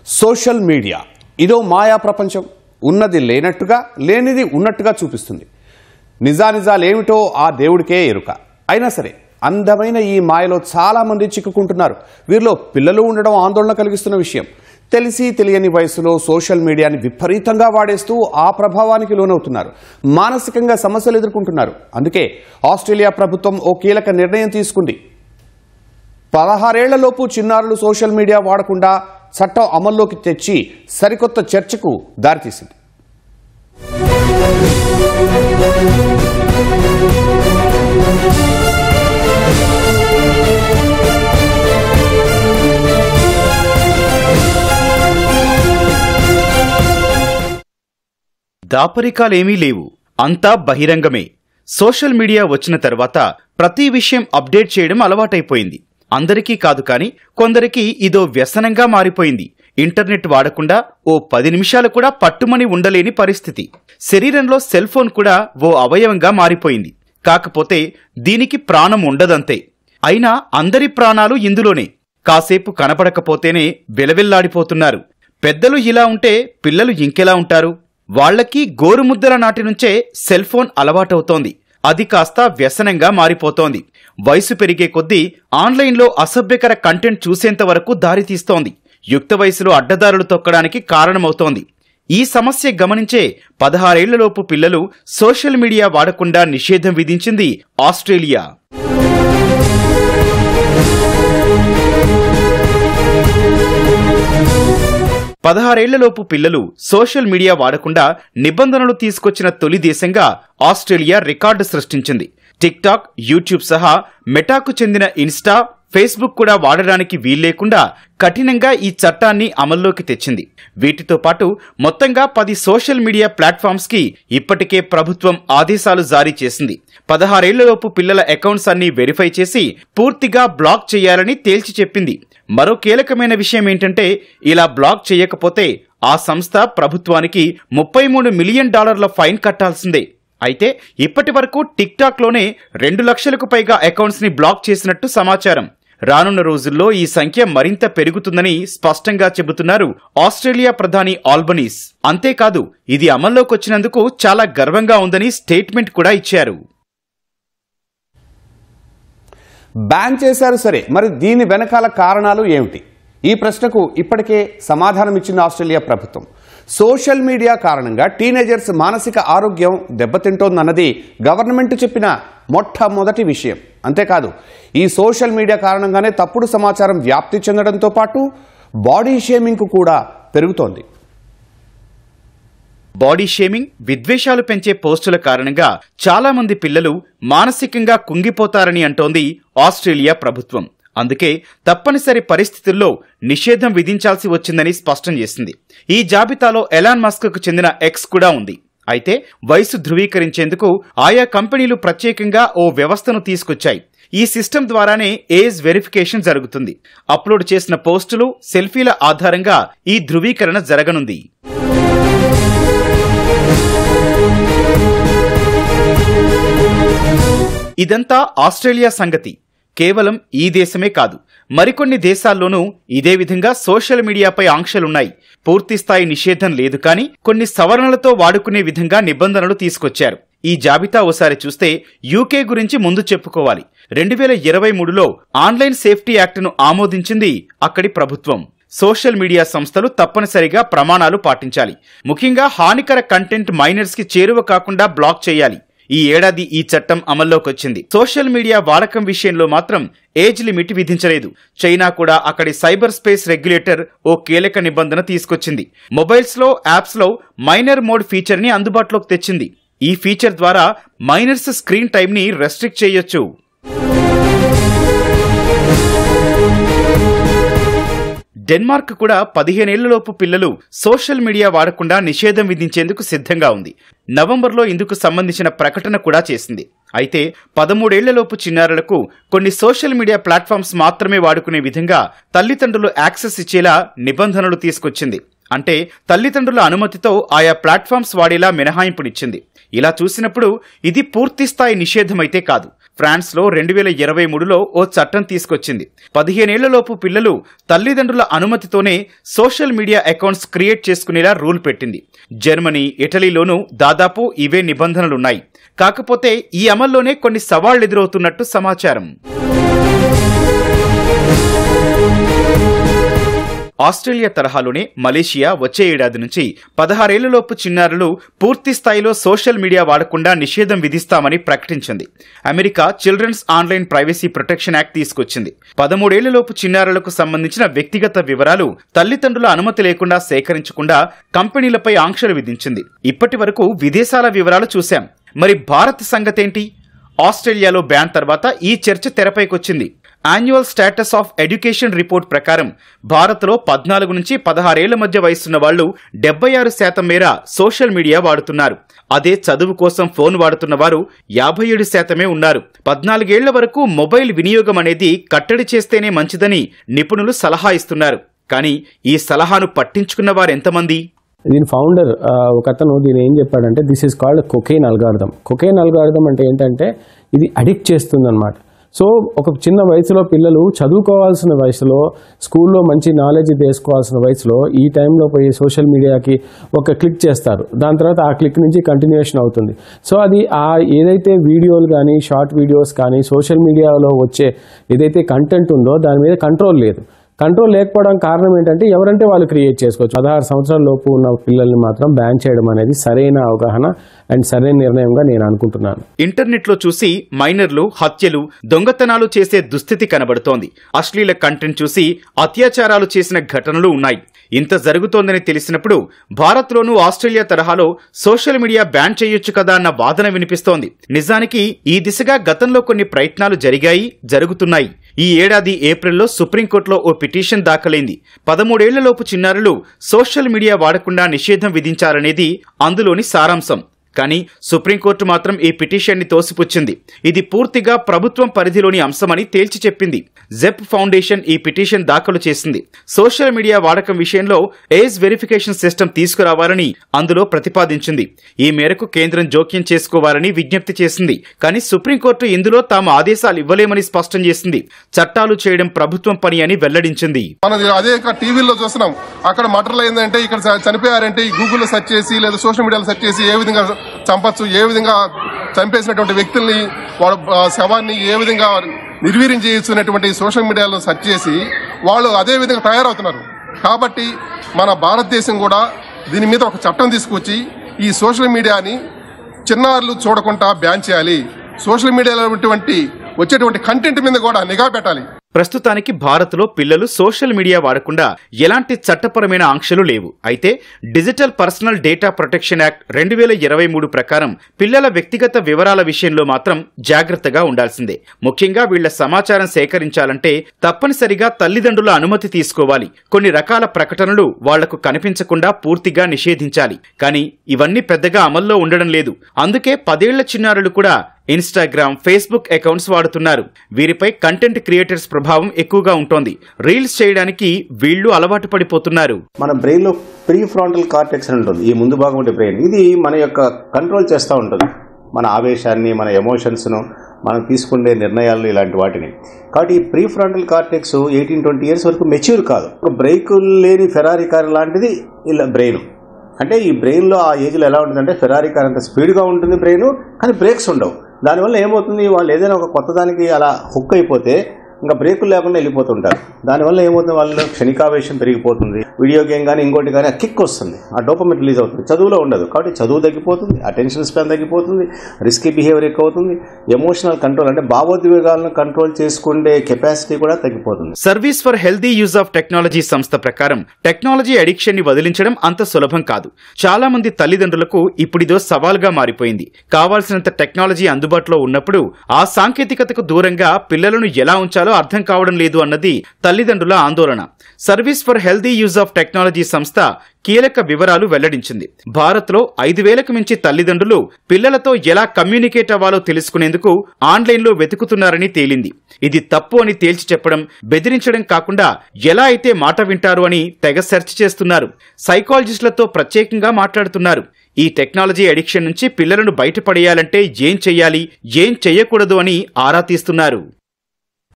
Social media ఇదో మాయా ప్రపంచం. ఉన్నది లేనట్టుగా లేనిది ఉన్నట్టుగా చూపిస్తుంది. నిజానిజాలేమిటో ఆ దేవుడికే ఎరుక. అయినా సరే అందమైన ఈ మాయలో చాలా మంది చిక్కుకుంటున్నారు. వీరిలో పిల్లలు ఉండడం ఆందోళన కలిగిస్తున్న విషయం. తెలిసి తెలియని వయసులో సోషల్ మీడియాని విపరీతంగా వాడేస్తూ ఆ ప్రభావానికి లోనవుతున్నారు. మానసికంగా సమస్యలు ఎదుర్కొంటున్నారు. అందుకే ఆస్ట్రేలియా ప్రభుత్వం ఓ కీలక నిర్ణయం తీసుకుంది. 16 ఏళ్లలోపు చిన్నారులు సోషల్ మీడియా వాడకుండా చట్టం అమల్లోకి తెచ్చి సరికొత్త చర్చకు దారితీసింది. దాపరికాలేమీ లేవు, అంతా బహిరంగమే. సోషల్ మీడియా వచ్చిన తర్వాత ప్రతి విషయం అప్డేట్ చేయడం అలవాటైపోయింది. అందరికీ కాదు కానీ కొందరికి ఇదో వ్యసనంగా మారిపోయింది. ఇంటర్నెట్ వాడకుండా ఓ 10 నిమిషాలు కూడా పట్టుమని ఉండలేని పరిస్థితి. శరీరంలో సెల్ ఫోన్ కూడా ఓ అవయవంగా మారిపోయింది. కాకపోతే దీనికి ప్రాణం ఉండదంతే. అయినా అందరి ప్రాణాలు ఇందులోనే. కాసేపు కనపడకపోతేనే వెలవెల్లాడిపోతున్నారు. పెద్దలు ఇలా ఉంటే పిల్లలు ఇంకెలా ఉంటారు? వాళ్లకి గోరుముద్దల నాటి నుంచే సెల్ ఫోన్ అలవాటవుతోంది. అది కాస్త వ్యసనంగా మారిపోతోంది. వయసు పెరిగే కొద్దీ ఆన్లైన్లో అసభ్యకర కంటెంట్ చూసేంత వరకు దారితీస్తోంది. యుక్త వయసులో అడ్డదారులు తొక్కడానికి కారణమవుతోంది. ఈ సమస్య గమనించే 16 ఏళ్లలోపు పిల్లలు సోషల్ మీడియా వాడకుండా నిషేధం విధించింది ఆస్ట్రేలియా. పదహారేళ్లలోపు పిల్లలు సోషల్ మీడియా వాడకుండా నిబంధనలు తీసుకొచ్చిన తొలి దేశంగా ఆస్ట్రేలియా రికార్డు సృష్టించింది. టిక్టాక్, యూట్యూబ్ సహా మెటాకు చెందిన ఇన్స్టా, ఫేస్బుక్ కూడా వాడడానికి వీల్లేకుండా కఠినంగా ఈ చట్టాన్ని అమల్లోకి తెచ్చింది. వీటితో పాటు మొత్తంగా 10 సోషల్ మీడియా ప్లాట్ఫామ్స్ కి ఇప్పటికే ప్రభుత్వం ఆదేశాలు జారీ చేసింది. 16 ఏళ్లలోపు పిల్లల అకౌంట్స్ అన్ని వెరిఫై చేసి పూర్తిగా బ్లాక్ చేయాలని తేల్చి చెప్పింది. మరో కీలకమైన విషయం ఏంటంటే ఇలా బ్లాక్ చేయకపోతే ఆ సంస్థ ప్రభుత్వానికి $33 మిలియన్ ఫైన్ కట్టాల్సిందే. అయితే ఇప్పటి వరకు టిక్టాక్ లోనే 2 లక్షలకు పైగా అకౌంట్స్ ని బ్లాక్ చేసినట్టు సమాచారం. రానున్న రోజుల్లో ఈ సంఖ్య మరింత పెరుగుతుందని స్పష్టంగా చెబుతున్నారు ఆస్ట్రేలియా ప్రధాని ఆల్బనీస్. అంతేకాదు ఇది అమల్లోకొచ్చినందుకు చాలా గర్వంగా ఉందని స్టేట్మెంట్ కూడా ఇచ్చారు. బ్యాన్ చేశారు సరే, మరి దీని వెనకాల కారణాలు ఏమిటి? ఈ ప్రశ్నకు ఇప్పటికే సమాధానం ఇచ్చింది ఆస్ట్రేలియా ప్రభుత్వం. సోషల్ మీడియా కారణంగా టీనేజర్స్ మానసిక ఆరోగ్యం దెబ్బతింటోందన్నది గవర్నమెంట్ చెప్పిన మొట్టమొదటి విషయం. అంతేకాదు ఈ సోషల్ మీడియా కారణంగానే తప్పుడు సమాచారం వ్యాప్తి చెందడంతో పాటు బాడీ షేమింగ్ కూడా పెరుగుతోంది. బాడీ షేమింగ్, విద్వేషాలు పెంచే పోస్టుల కారణంగా చాలా మంది పిల్లలు మానసికంగా కుంగిపోతారని అంటోంది ఆస్ట్రేలియా ప్రభుత్వం. అందుకే తప్పనిసరి పరిస్థితుల్లో నిషేధం విధించాల్సి వచ్చిందని స్పష్టం చేసింది. ఈ జాబితాలో ఎలాన్ మస్క్ కు చెందిన ఎక్స్ కూడా ఉంది. అయితే వయసు ధృవీకరించేందుకు ఆయా కంపెనీలు ప్రత్యేకంగా ఓ వ్యవస్థను తీసుకొచ్చాయి. ఈ సిస్టమ్ ద్వారానే ఏజ్ వెరిఫికేషన్ జరుగుతుంది. అప్లోడ్ చేసిన పోస్టులు, సెల్ఫీల ఆధారంగా ఈ ధృవీకరణ జరగనుంది. ఇదంతా ఆస్ట్రేలియా సంగతి. కేవలం ఈ దేశమే కాదు, మరికొన్ని దేశాల్లోనూ ఇదే విధంగా సోషల్ మీడియాపై ఆంక్షలున్నాయి. పూర్తిస్థాయి నిషేధం లేదు కానీ కొన్ని సవరణలతో వాడుకునే విధంగా నిబంధనలు తీసుకొచ్చారు. ఈ జాబితా ఓసారి చూస్తే యూకే గురించి ముందు చెప్పుకోవాలి. 2023లో ఆన్లైన్ సేఫ్టీ యాక్ట్ను ఆమోదించింది అక్కడి ప్రభుత్వం. సోషల్ మీడియా సంస్థలు తప్పనిసరిగా ప్రమాణాలు పాటించాలి. ముఖ్యంగా హానికర కంటెంట్ మైనర్స్ కి చేరువ కాకుండా బ్లాక్ చేయాలి. ఈ ఏడాది ఈ చట్టం అమల్లోకొచ్చింది. సోషల్ మీడియా వాడకం విషయంలో మాత్రం ఏజ్ లిమిట్ విధించలేదు. చైనా కూడా అక్కడి సైబర్ స్పేస్ రెగ్యులేటర్ ఓ కీలక నిబంధన తీసుకొచ్చింది. మొబైల్స్ లో, యాప్స్ లో మైనర్ మోడ్ ఫీచర్ ని అందుబాటులోకి తెచ్చింది. ఈ ఫీచర్ ద్వారా మైనర్స్ స్క్రీన్ టైం ని రెస్ట్రిక్ట్ చేయొచ్చు. డెన్మార్క్ కూడా 15 ఏళ్లలోపు పిల్లలు సోషల్ మీడియా వాడకుండా నిషేధం విధించేందుకు సిద్ధంగా ఉంది. నవంబర్లో ఇందుకు సంబంధించిన ప్రకటన కూడా చేసింది. అయితే 13 ఏళ్లలోపు చిన్నారులకు కొన్ని సోషల్ మీడియా ప్లాట్ఫామ్స్ మాత్రమే వాడుకునే విధంగా తల్లిదండ్రులు యాక్సెస్ ఇచ్చేలా నిబంధనలు తీసుకొచ్చింది. అంటే తల్లిదండ్రుల అనుమతితో ఆయా ప్లాట్ఫామ్స్ వాడేలా మినహాయింపునిచ్చింది. ఇలా చూసినప్పుడు ఇది పూర్తిస్థాయి నిషేధమైతే కాదు, ఫ్రాన్స్లో 2023లో ఓ చట్టం తీసుకొచ్చింది. 15 ఏళ్లలోపు పిల్లలు తల్లిదండ్రుల అనుమతితోనే సోషల్ మీడియా అకౌంట్స్ క్రియేట్ చేసుకునేలా రూల్ పెట్టింది. జర్మనీ, ఇటలీలోనూ దాదాపు ఇవే నిబంధనలున్నాయి. కాకపోతే ఈ అమల్లోనే కొన్ని సవాళ్లు ఎదురవుతున్నట్టు సమాచారం. ఆస్ట్రేలియా తరహాలోనే మలేషియా వచ్చే ఏడాది నుంచి 16 ఏళ్లలోపు చిన్నారులు పూర్తి స్థాయిలో సోషల్ మీడియా వాడకుండా నిషేధం విధిస్తామని ప్రకటించింది. America children's online privacy protection act తీసుకొచ్చింది. 13 ఏళ్లలోపు చిన్నారులకు సంబంధించిన వ్యక్తిగత వివరాలు తల్లిదండ్రుల అనుమతి లేకుండా సేకరించకుండా కంపెనీలపై ఆంక్షలు విధించింది. ఇప్పటి వరకు విదేశాల వివరాలు చూశాం. మరి భారత్ సంగతేంటి? ఆస్ట్రేలియాలో బ్యాన్ తర్వాత ఈ చర్చ తెరపైకొచ్చింది. Annual status of education report ప్రకారం భారత్లో 14 నుంచి 16 ఏళ్ల మధ్య వయసున్న వాళ్లు 76% మేర సోషల్ మీడియా వాడుతున్నారు. అదే చదువు కోసం ఫోన్ వాడుతున్న వారు 57% ఉన్నారు. 14 ఏళ్ల వరకు మొబైల్ వినియోగం అనేది కట్టడి చేస్తేనే మంచిదని నిపుణులు సలహా ఇస్తున్నారు. కానీ ఈ సలహాను పట్టించుకున్న వారు ఎంతమంది? దీని ఫౌండర్ ఒక అతను దీని ఏం చెప్పాడంటే, this is called cocaine algorithm. Cocaine algorithm అంటే ఏంటంటే ఇది అడిక్ట్ చేస్తుంది అనమాట. సో ఒక చిన్న వయసులో పిల్లలు చదువుకోవాల్సిన వయసులో, స్కూల్లో మంచి నాలెడ్జ్ తీసుకోవాల్సిన వయసులో ఈ టైంలో పోయి సోషల్ మీడియాకి ఒక క్లిక్ చేస్తారు. దాని తర్వాత ఆ క్లిక్ నుంచి కంటిన్యూషన్ అవుతుంది. సో అది ఏదైతే వీడియోలు కానీ, షార్ట్ వీడియోస్ కానీ, సోషల్ మీడియాలో వచ్చే ఏదైతే కంటెంట్ ఉందో దాని మీద కంట్రోల్ లేదు. కంట్రోల్ లేకపోవడం కారణం ఏంటంటే ఎవరంటే వాళ్ళు క్రియేట్ చేసుకోవచ్చు. 16 సంవత్సరాల లోపు ఉన్న పిల్లల్ని మాత్రం బ్యాన్ చేయడం అనేది సరైన అవగాహన అండ్ సరైన నిర్ణయంగా నేను అనుకుంటున్నాను. ఇంటర్నెట్ లో చూసి మైనర్లు హత్యలు, దొంగతనాలు చేసే దుస్థితి కనబడుతోంది. అశ్లీల కంటెంట్ చూసి అత్యాచారాలు చేసిన ఘటనలు ఉన్నాయి. ఇంత జరుగుతోందని తెలిసినప్పుడు భారత్లోనూ ఆస్ట్రేలియా తరహాలో సోషల్ మీడియా బ్యాన్ చేయొచ్చు కదా అన్న వాదన వినిపిస్తోంది. నిజానికి ఈ దిశగా గతంలో కొన్ని ప్రయత్నాలు జరిగాయి, జరుగుతున్నాయి. ఈ ఏడాది ఏప్రిల్లో సుప్రీంకోర్టులో ఓ పిటిషన్ దాఖలైంది. 13 ఏళ్లలోపు చిన్నారులు సోషల్ మీడియా వాడకుండా నిషేధం విధించాలనేది అందులోని సారాంశం. కానీ సుప్రీంకోర్టు మాత్రం ఈ పిటిషన్ని తోసిపుచ్చింది. ఇది పూర్తిగా ప్రభుత్వం పరిధిలోని అంశమని తేల్చి చెప్పింది. జెప్ ఫౌండేషన్ ఈ పిటిషన్ దాఖలు చేసింది. సోషల్ మీడియా వాడకం విషయంలో ఏజ్ వెరిఫికేషన్ సిస్టమ్ తీసుకురావాలని అందులో ప్రతిపాదించింది. ఈ మేరకు కేంద్రం జోక్యం చేసుకోవాలని విజ్ఞప్తి చేసింది. కానీ సుప్రీంకోర్టు ఇందులో తాము ఆదేశాలు ఇవ్వలేమని స్పష్టం చేసింది. చట్టాలు చేయడం ప్రభుత్వం పని అని వెల్లడించింది. అదే టీవీలో చూస్తున్నాం, అక్కడ మటర్లు ఏంటంటే ఇక్కడ చనిపోయారంటే గూగుల్లో సెర్చ్ చేసి లేదా సోషల్ మీడియాలో సెర్చ్ చేసి ఏ విధంగా చంపచ్చు, ఏ విధంగా చంపేసినటువంటి వ్యక్తుల్ని వాళ్ళ శవాన్ని ఏ విధంగా నిర్వీర్యం చేయొచ్చు అనేటువంటి సోషల్ మీడియాలో సెర్చ్ చేసి వాళ్ళు అదే విధంగా తయారవుతున్నారు. కాబట్టి మన భారతదేశం కూడా దీని మీద ఒక చట్టం తీసుకొచ్చి ఈ సోషల్ మీడియాని చిన్నారులు చూడకుండా బ్యాన్ చేయాలి. సోషల్ మీడియాలో వచ్చేటువంటి కంటెంట్ మీద కూడా నిఘా పెట్టాలి. ప్రస్తుతానికి భారత్లో పిల్లలు సోషల్ మీడియా వాడకుండా ఎలాంటి చట్టపరమైన ఆంక్షలు లేవు. అయితే digital personal data protection act 2023 ప్రకారం పిల్లల వ్యక్తిగత వివరాల విషయంలో మాత్రం జాగ్రత్తగా ఉండాల్సిందే. ముఖ్యంగా వీళ్ల సమాచారం సేకరించాలంటే తప్పనిసరిగా తల్లిదండ్రుల అనుమతి తీసుకోవాలి. కొన్ని రకాల ప్రకటనలు వాళ్లకు కనిపించకుండా పూర్తిగా నిషేధించాలి. కానీ ఇవన్నీ పెద్దగా అమల్లో ఉండడం లేదు. అందుకే 10 ఏళ్ల చిన్నారులు కూడా ఇన్స్టాగ్రామ్, ఫేస్బుక్ అకౌంట్స్ వాడుతున్నారు. వీరిపై కంటెంట్ క్రియేటర్స్ ప్రభావం ఎక్కువగా ఉంటోంది. రీల్స్ చేయడానికి వీళ్లు అలవాటు పడిపోతున్నారు. మన బ్రెయిన్ లో ప్రీ ఫ్రాంటల్ కార్టెక్స్ అని ఉంటుంది, ఈ ముందు భాగం ఉండే బ్రెయిన్. ఇది మన యొక్క కంట్రోల్ చేస్తూ ఉంటుంది, మన ఆవేశాన్ని, మన ఎమోషన్స్ను, మనం తీసుకునే నిర్ణయాలు, ఇలాంటి వాటిని. కాబట్టి ఈ ప్రీ ఫ్రాంటల్ కార్టెక్స్ 18-20 ఇయర్స్ వరకు మెచ్యూర్ కాదు. బ్రేకులు లేని ఫెరారీ కార్ లాంటిది ఇలా బ్రెయిన్. అంటే ఈ బ్రెయిన్లో ఆ ఏజ్లో ఎలా ఉంటుందంటే ఫెరారీ కార్ అంత స్పీడ్గా ఉంటుంది బ్రెయిన్, కానీ బ్రేక్స్ ఉండవు. దానివల్ల ఏమవుతుంది, వాళ్ళు ఏదైనా ఒక కొత్త దానికి అలా హుక్ అయిపోతే ఇంకా బ్రేకులు లేకుండా వెళ్ళిపోతుంటారు. దానివల్ల ఏమవుతుంది, వాళ్ళు క్షణికావేశం పెరిగిపోతుంది. వీడియో గేమ్ కానీ ఇంకోటి కానీ ఆ కిక్ వస్తుంది, ఆ డోపమైన్ రిలీజ్ అవుతుంది. చదువులో ఉండదు. కాబట్టి చదువు తగ్గిపోతుంది, అటెన్షన్ స్పాన్ తగ్గిపోతుంది, రిస్కీ బిహేవియర్ ఎక్కువ అవుతుంది, ఎమోషనల్ కంట్రోల్ అంటే భావోద్వేగాలను కంట్రోల్ చేసుకునే కెపాసిటీ కూడా తగ్గిపోతుంది. Service for healthy use of technology సంస్థ ప్రకారం టెక్నాలజీ అడిక్షన్ ని వదిలించడం అంత సులభం కాదు. చాలా మంది తల్లిదండ్రులకు ఇప్పుడిదో సవాల్గా మారిపోయింది. కావాల్సినంత టెక్నాలజీ అందుబాటులో ఉన్నప్పుడు ఆ సాంకేతికతకు దూరంగా పిల్లలను ఎలా ఉంచాలో అర్థం కావడం లేదు అన్నది తల్లిదండ్రుల ఆందోళన. Service for healthy use of technology సంస్థ కీలక వివరాలు వెల్లడించింది. భారత్లో 5,000కు మించి తల్లిదండ్రులు పిల్లలతో ఎలా కమ్యూనికేట్ అవ్వాలో తెలుసుకునేందుకు ఆన్లైన్లో వెతుకుతున్నారని తేలింది. ఇది తప్పు అని తేల్చి చెప్పడం, బెదిరించడం కాకుండా ఎలా అయితే మాట వింటారు అని తెగ సెర్చ్ చేస్తున్నారు. సైకాలజిస్టులతో ప్రత్యేకంగా మాట్లాడుతున్నారు. ఈ టెక్నాలజీ అడిక్షన్ నుంచి పిల్లలను బయటపడేయాలంటే ఏం చెయ్యాలి, ఏం చెయ్యకూడదు అని ఆరా తీస్తున్నారు.